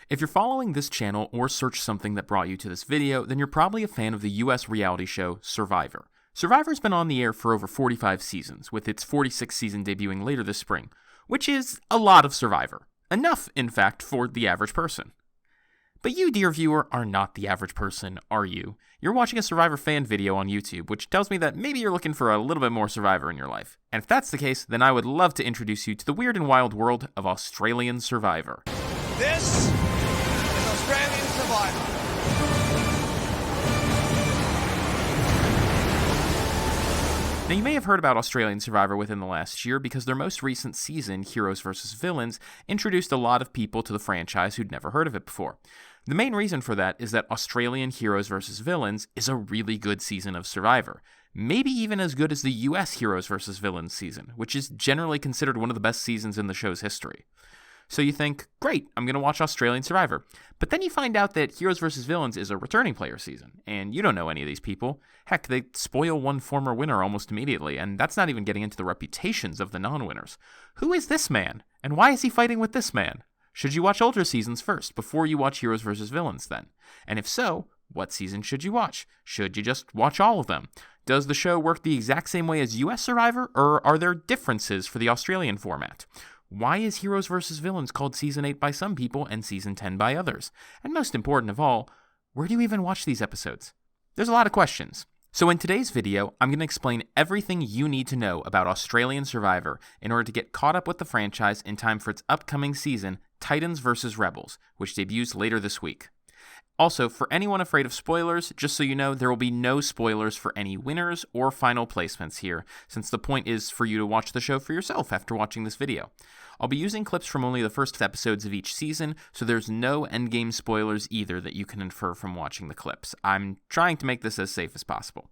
If you're following this channel or search something that brought you to this video, then you're probably a fan of the US reality show Survivor. Survivor's been on the air for over 45 seasons, with its 46th season debuting later this spring, which is a lot of Survivor. Enough, in fact, for the average person. But you, dear viewer, are not the average person, are you? You're watching a Survivor fan video on YouTube, which tells me that maybe you're looking for a little bit more Survivor in your life. And if that's the case, then I would love to introduce you to the weird and wild world of Australian Survivor. This is Australian Survivor. Now, you may have heard about Australian Survivor within the last year because their most recent season, Heroes vs. Villains, introduced a lot of people to the franchise who'd never heard of it before. The main reason for that is that Australian Heroes vs. Villains is a really good season of Survivor. Maybe even as good as the US Heroes vs. Villains season, which is generally considered one of the best seasons in the show's history. So you think, great, I'm going to watch Australian Survivor. But then you find out that Heroes vs. Villains is a returning player season, and you don't know any of these people. Heck, they spoil one former winner almost immediately, and that's not even getting into the reputations of the non-winners. Who is this man? And why is he fighting with this man? Should you watch older seasons first, before you watch Heroes vs. Villains then? And if so, what season should you watch? Should you just watch all of them? Does the show work the exact same way as US Survivor, or are there differences for the Australian format? Why is Heroes vs. Villains called Season 8 by some people and Season 10 by others? And most important of all, where do you even watch these episodes? There's a lot of questions. So in today's video, I'm going to explain everything you need to know about Australian Survivor in order to get caught up with the franchise in time for its upcoming season, Titans vs. Rebels, which debuts later this week. Also, for anyone afraid of spoilers, just so you know, there will be no spoilers for any winners or final placements here, since the point is for you to watch the show for yourself after watching this video. I'll be using clips from only the first episodes of each season, so there's no endgame spoilers either that you can infer from watching the clips. I'm trying to make this as safe as possible.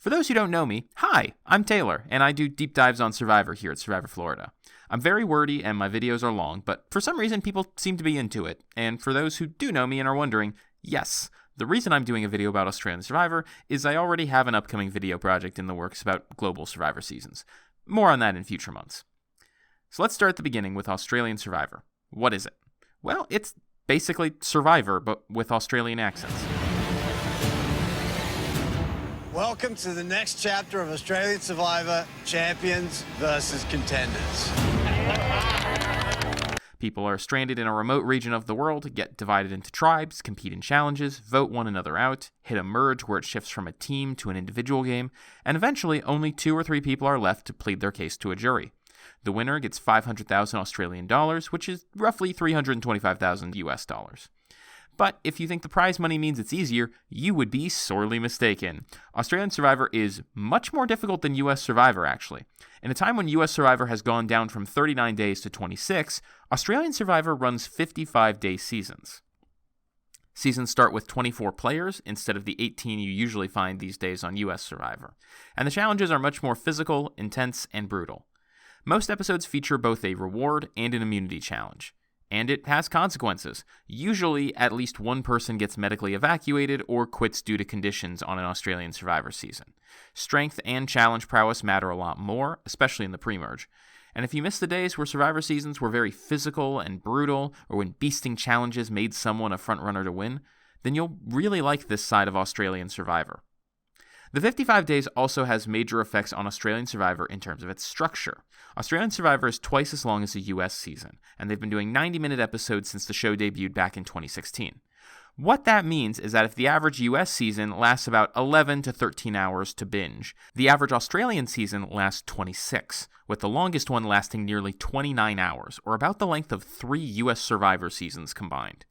For those who don't know me, hi, I'm Taylor, and I do deep dives on Survivor here at Survivor Florida. I'm very wordy and my videos are long, but for some reason people seem to be into it. And for those who do know me and are wondering, yes, the reason I'm doing a video about Australian Survivor is I already have an upcoming video project in the works about global Survivor seasons. More on that in future months. So let's start at the beginning with Australian Survivor. What is it? Well, it's basically Survivor, but with Australian accents. Welcome to the next chapter of Australian Survivor, champions versus contenders. People are stranded in a remote region of the world, get divided into tribes, compete in challenges, vote one another out, hit a merge where it shifts from a team to an individual game, and eventually only 2 or 3 people are left to plead their case to a jury. The winner gets 500,000 Australian dollars, which is roughly 325,000 US dollars. But if you think the prize money means it's easier, you would be sorely mistaken. Australian Survivor is much more difficult than US Survivor, actually. In a time when US Survivor has gone down from 39 days to 26, Australian Survivor runs 55-day seasons. Seasons start with 24 players instead of the 18 you usually find these days on US Survivor. And the challenges are much more physical, intense, and brutal. Most episodes feature both a reward and an immunity challenge. And it has consequences. Usually, at least one person gets medically evacuated or quits due to conditions on an Australian Survivor season. Strength and challenge prowess matter a lot more, especially in the pre-merge. And if you miss the days where Survivor seasons were very physical and brutal, or when beasting challenges made someone a frontrunner to win, then you'll really like this side of Australian Survivor. The 55 days also has major effects on Australian Survivor in terms of its structure. Australian Survivor is twice as long as the US season, and they've been doing 90-minute episodes since the show debuted back in 2016. What that means is that if the average US season lasts about 11 to 13 hours to binge, the average Australian season lasts 26, with the longest one lasting nearly 29 hours, or about the length of 3 US Survivor seasons combined.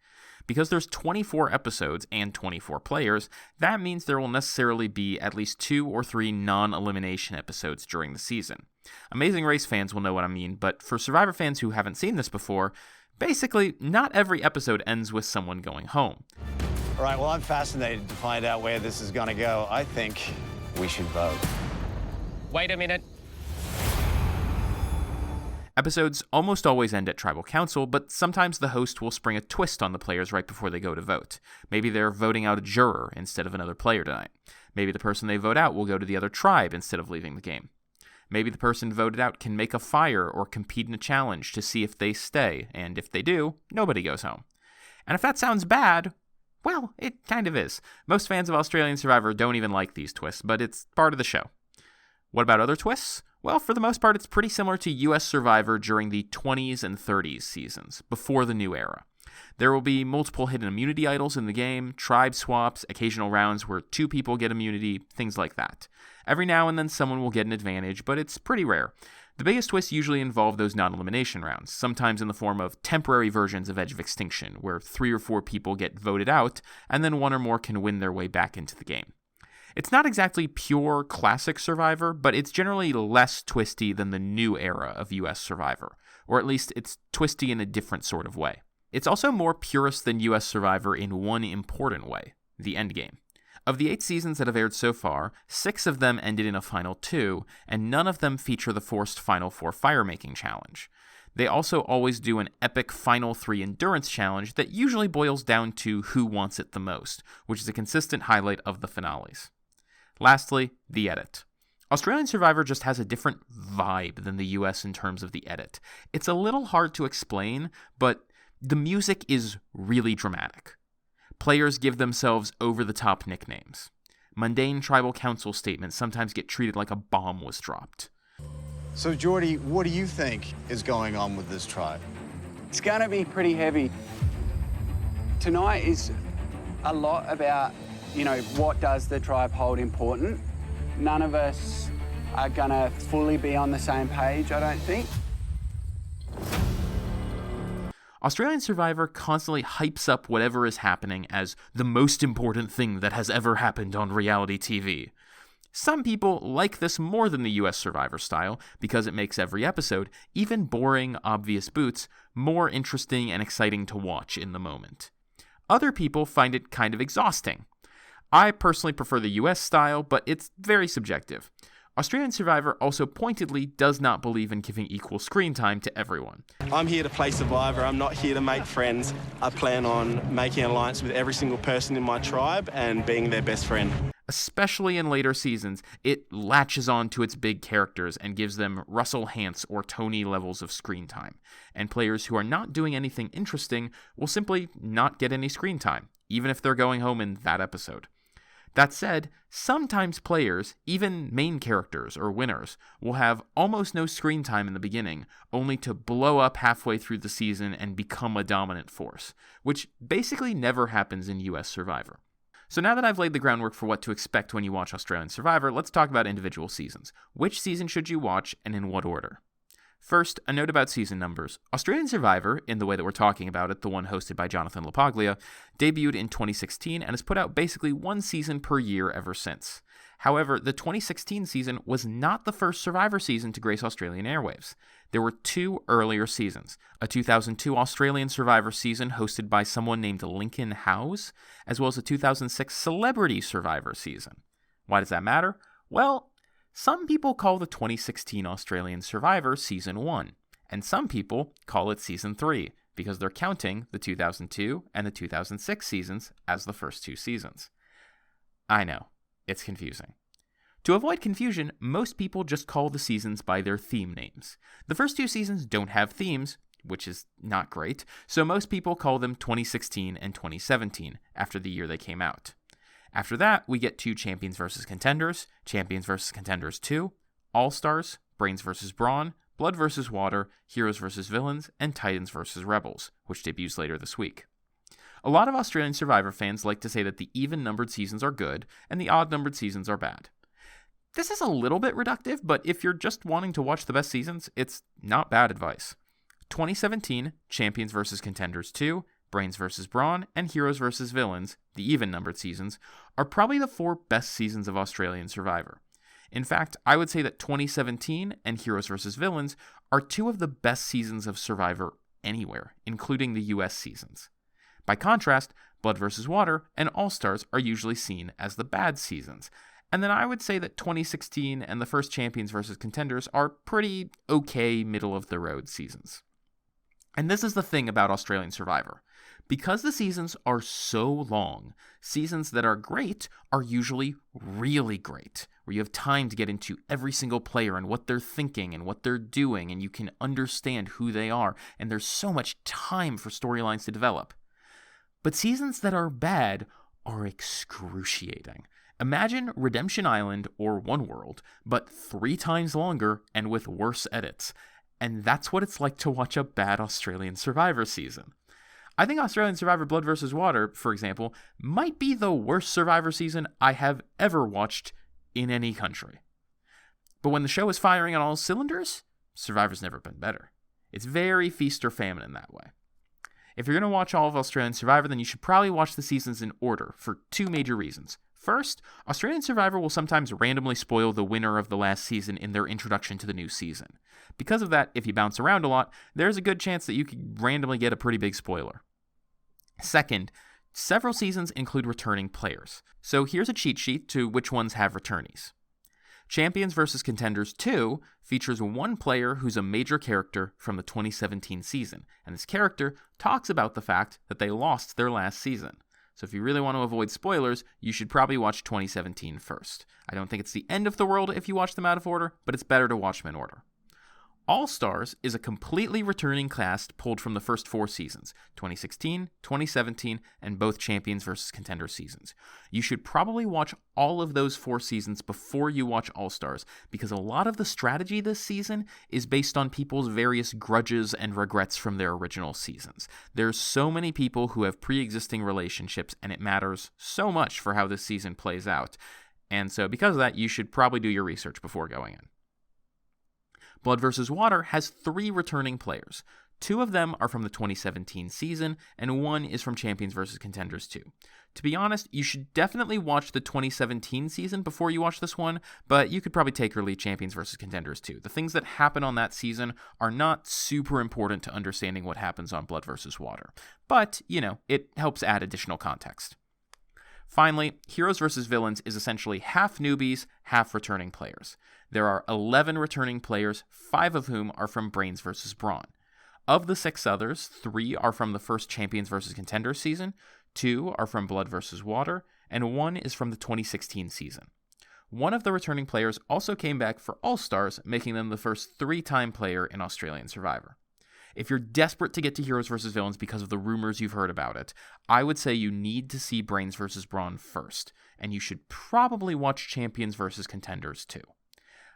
Because there's 24 episodes and 24 players, that means there will necessarily be at least 2 or 3 non-elimination episodes during the season. Amazing Race fans will know what I mean, but for Survivor fans who haven't seen this before, basically, not every episode ends with someone going home. All right, well, I'm fascinated to find out where this is going to go. I think we should vote. Wait a minute. Episodes almost always end at tribal council, but sometimes the host will spring a twist on the players right before they go to vote. Maybe they're voting out a juror instead of another player tonight. Maybe the person they vote out will go to the other tribe instead of leaving the game. Maybe the person voted out can make a fire or compete in a challenge to see if they stay, and if they do, nobody goes home. And if that sounds bad, well, it kind of is. Most fans of Australian Survivor don't even like these twists, but it's part of the show. What about other twists? Well, for the most part, it's pretty similar to US Survivor during the 20s and 30s seasons, before the new era. There will be multiple hidden immunity idols in the game, tribe swaps, occasional rounds where 2 people get immunity, things like that. Every now and then someone will get an advantage, but it's pretty rare. The biggest twists usually involve those non-elimination rounds, sometimes in the form of temporary versions of Edge of Extinction, where 3 or 4 people get voted out, and then 1 or more can win their way back into the game. It's not exactly pure classic Survivor, but it's generally less twisty than the new era of US Survivor, or at least it's twisty in a different sort of way. It's also more purist than US Survivor in one important way, the endgame. Of the 8 seasons that have aired so far, 6 of them ended in a Final 2, and none of them feature the forced Final 4 fire-making challenge. They also always do an epic Final 3 endurance challenge that usually boils down to who wants it the most, which is a consistent highlight of the finales. Lastly, the edit. Australian Survivor just has a different vibe than the US in terms of the edit. It's a little hard to explain, but the music is really dramatic. Players give themselves over-the-top nicknames. Mundane tribal council statements sometimes get treated like a bomb was dropped. So, Jordy, what do you think is going on with this tribe? It's going to be pretty heavy. Tonight is a lot about, what does the tribe hold important? None of us are going to fully be on the same page, I don't think. Australian Survivor constantly hypes up whatever is happening as the most important thing that has ever happened on reality TV. Some people like this more than the US Survivor style because it makes every episode, even boring, obvious boots, more interesting and exciting to watch in the moment. Other people find it kind of exhausting. I personally prefer the US style, but it's very subjective. Australian Survivor also pointedly does not believe in giving equal screen time to everyone. I'm here to play Survivor. I'm not here to make friends. I plan on making an alliance with every single person in my tribe and being their best friend. Especially in later seasons, it latches on to its big characters and gives them Russell Hantz or Tony levels of screen time. And players who are not doing anything interesting will simply not get any screen time, even if they're going home in that episode. That said, sometimes players, even main characters or winners, will have almost no screen time in the beginning, only to blow up halfway through the season and become a dominant force, which basically never happens in US Survivor. So now that I've laid the groundwork for what to expect when you watch Australian Survivor, let's talk about individual seasons. Which season should you watch and in what order? First, a note about season numbers. Australian Survivor, in the way that we're talking about it, the one hosted by Jonathan LaPaglia, debuted in 2016 and has put out basically 1 season per year ever since. However, the 2016 season was not the first Survivor season to grace Australian airwaves. There were 2 earlier seasons, a 2002 Australian Survivor season hosted by someone named Lincoln Howes, as well as a 2006 Celebrity Survivor season. Why does that matter? Well, some people call the 2016 Australian Survivor Season 1, and some people call it Season 3, because they're counting the 2002 and the 2006 seasons as the first 2 seasons. I know, it's confusing. To avoid confusion, most people just call the seasons by their theme names. The first 2 seasons don't have themes, which is not great, so most people call them 2016 and 2017, after the year they came out. After that, we get 2 Champions vs. Contenders, Champions vs. Contenders 2, All-Stars, Brains vs. Brawn, Blood vs. Water, Heroes vs. Villains, and Titans vs. Rebels, which debuts later this week. A lot of Australian Survivor fans like to say that the even-numbered seasons are good, and the odd-numbered seasons are bad. This is a little bit reductive, but if you're just wanting to watch the best seasons, it's not bad advice. 2017, Champions vs. Contenders 2, Brains vs. Brawn, and Heroes vs. Villains, the even-numbered seasons, are probably the 4 best seasons of Australian Survivor. In fact, I would say that 2017 and Heroes vs. Villains are 2 of the best seasons of Survivor anywhere, including the US seasons. By contrast, Blood vs. Water and All-Stars are usually seen as the bad seasons, and then I would say that 2016 and the first Champions vs. Contenders are pretty okay middle-of-the-road seasons. And this is the thing about Australian Survivor. Because the seasons are so long, seasons that are great are usually really great, where you have time to get into every single player and what they're thinking and what they're doing, and you can understand who they are, and there's so much time for storylines to develop. But seasons that are bad are excruciating. Imagine Redemption Island or One World, but 3 times longer and with worse edits. And that's what it's like to watch a bad Australian Survivor season. I think Australian Survivor Blood vs. Water, for example, might be the worst Survivor season I have ever watched in any country. But when the show is firing on all cylinders, Survivor's never been better. It's very feast or famine in that way. If you're going to watch all of Australian Survivor, then you should probably watch the seasons in order for 2 major reasons. First, Australian Survivor will sometimes randomly spoil the winner of the last season in their introduction to the new season. Because of that, if you bounce around a lot, there's a good chance that you could randomly get a pretty big spoiler. Second, several seasons include returning players. So here's a cheat sheet to which ones have returnees. Champions vs. Contenders 2 features one player who's a major character from the 2017 season, and this character talks about the fact that they lost their last season. So if you really want to avoid spoilers, you should probably watch 2017 first. I don't think it's the end of the world if you watch them out of order, but it's better to watch them in order. All-Stars is a completely returning cast pulled from the first 4 seasons, 2016, 2017, and both Champions vs. Contenders seasons. You should probably watch all of those 4 seasons before you watch All-Stars, because a lot of the strategy this season is based on people's various grudges and regrets from their original seasons. There's so many people who have pre-existing relationships, and it matters so much for how this season plays out. And so because of that, you should probably do your research before going in. Blood vs. Water has 3 returning players. 2 of them are from the 2017 season, and 1 is from Champions vs. Contenders 2. To be honest, you should definitely watch the 2017 season before you watch this one, but you could probably take or leave Champions vs. Contenders 2. The things that happen on that season are not super important to understanding what happens on Blood vs. Water. But, it helps add additional context. Finally, Heroes vs. Villains is essentially half newbies, half returning players. There are 11 returning players, 5 of whom are from Brains vs. Brawn. Of the 6 others, 3 are from the first Champions vs. Contenders season, 2 are from Blood vs. Water, and 1 is from the 2016 season. One of the returning players also came back for All-Stars, making them the first 3-time player in Australian Survivor. If you're desperate to get to Heroes vs. Villains because of the rumors you've heard about it, I would say you need to see Brains vs. Brawn first, and you should probably watch Champions vs. Contenders too.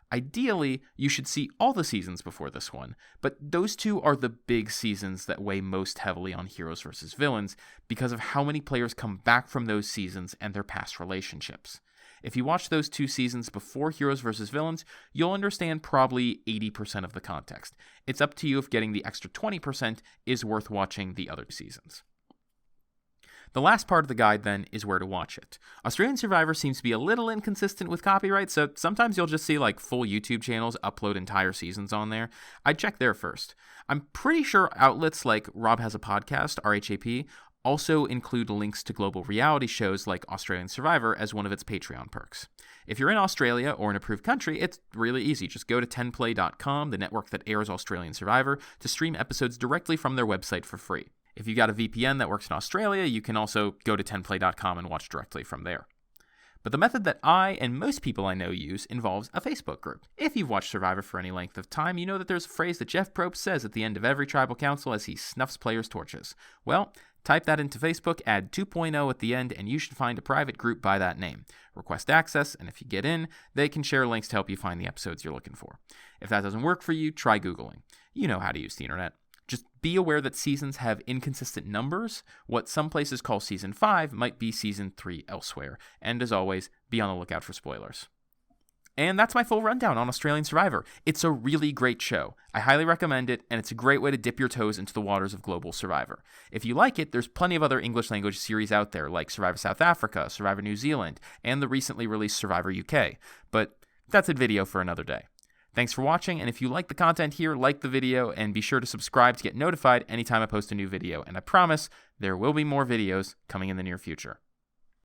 Ideally, you should see all the seasons before this one, but those 2 are the big seasons that weigh most heavily on Heroes vs. Villains because of how many players come back from those seasons and their past relationships. If you watch those 2 seasons before Heroes vs. Villains, you'll understand probably 80% of the context. It's up to you if getting the extra 20% is worth watching the other seasons. The last part of the guide, then, is where to watch it. Australian Survivor seems to be a little inconsistent with copyright, so sometimes you'll just see full YouTube channels upload entire seasons on there. I'd check there first. I'm pretty sure outlets like Rob Has a Podcast, RHAP, also include links to global reality shows like Australian Survivor as one of its Patreon perks. If you're in Australia or an approved country, it's really easy. Just go to 10play.com, the network that airs Australian Survivor, to stream episodes directly from their website for free. If you've got a VPN that works in Australia, you can also go to 10play.com and watch directly from there. But the method that I and most people I know use involves a Facebook group. If you've watched Survivor for any length of time, you know that there's a phrase that Jeff Probst says at the end of every tribal council as he snuffs players' torches. Well, type that into Facebook, add 2.0 at the end, and you should find a private group by that name. Request access, and if you get in, they can share links to help you find the episodes you're looking for. If that doesn't work for you, try Googling. You know how to use the internet. Just be aware that seasons have inconsistent numbers. What some places call Season 5 might be Season 3 elsewhere. And as always, be on the lookout for spoilers. And that's my full rundown on Australian Survivor. It's a really great show. I highly recommend it, and it's a great way to dip your toes into the waters of global Survivor. If you like it, there's plenty of other English language series out there, like Survivor South Africa, Survivor New Zealand, and the recently released Survivor UK. But that's a video for another day. Thanks for watching, and if you like the content here, like the video, and be sure to subscribe to get notified anytime I post a new video. And I promise there will be more videos coming in the near future.